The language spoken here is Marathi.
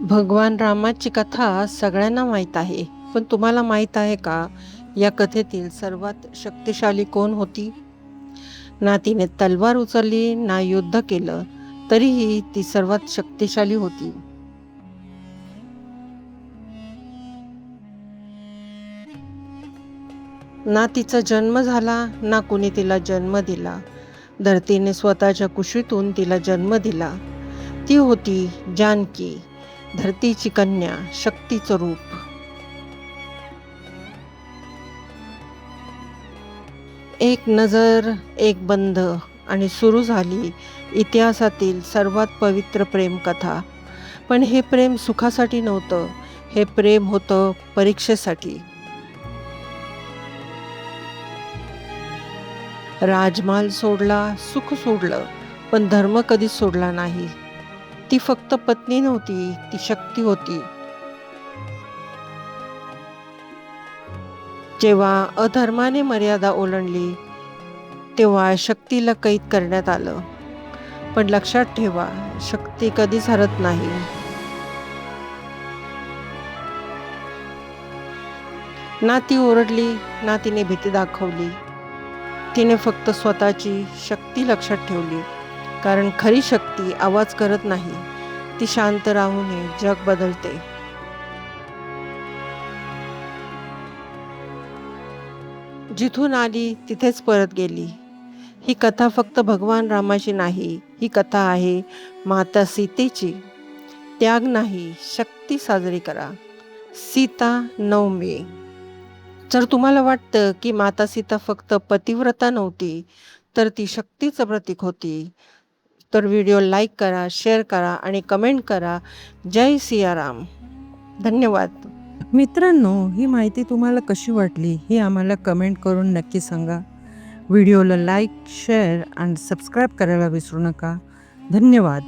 भगवान रामाची कथा सगळ्यांना माहीत आहे, पण तुम्हाला माहीत आहे का, या कथेतील सर्वात शक्तिशाली कोण होती? ना तिने तलवार उचलली ना युद्ध केलं, तरीही ती सर्वात शक्तिशाली होती. ना तिचा जन्म झाला ना कुणी तिला जन्म दिला. धरतीने स्वतःच्या कुशीतून तिला जन्म दिला. ती होती जानकी, धरतीची कन्या, शक्तीचं रूप. एक नजर, एक बंध आणि सुरू झाली इतिहासातील सर्वात पवित्र प्रेमकथा. पण हे प्रेम सुखासाठी नव्हतं, हे प्रेम होतं परीक्षेसाठी. राजमाल सोडला, सुख सोडलं, पण धर्म कधीच सोडला नाही. ती फक्त पत्नी नव्हती, ती शक्ती होती. जेव्हा अधर्माने मर्यादा ओलांडली, तेव्हा शक्तीला कैद करण्यात आलं. पण लक्षात ठेवा, शक्ती कधीच हरत नाही. ना ती ओरडली ना तिने भीती दाखवली. तिने फक्त स्वतःची शक्ती लक्षात ठेवली. कारण खरी शक्ती आवाज करत नाही, ती शांत राहून जग बदलते. जिथून आली तिथेच परत गेली. ही कथा फक्त भगवान रामाची नाही, ही कथा आहे माता सीतेची. त्याग नाही, शक्ती साजरी करा. सीता 9 मे. जर तुम्हाला वाटतं की माता सीता फक्त पतिव्रता नव्हती, तर ती शक्तीचं प्रतीक होती, तर व्हिडिओ लाईक करा, शेअर करा आणि कमेंट करा. जय सियाराम. धन्यवाद. मित्रांनो, ही माहिती तुम्हाला कशी वाटली हे आम्हाला कमेंट करून नक्की सांगा. व्हिडिओला लाईक, शेअर आणि सबस्क्राईब करायला विसरू नका. धन्यवाद.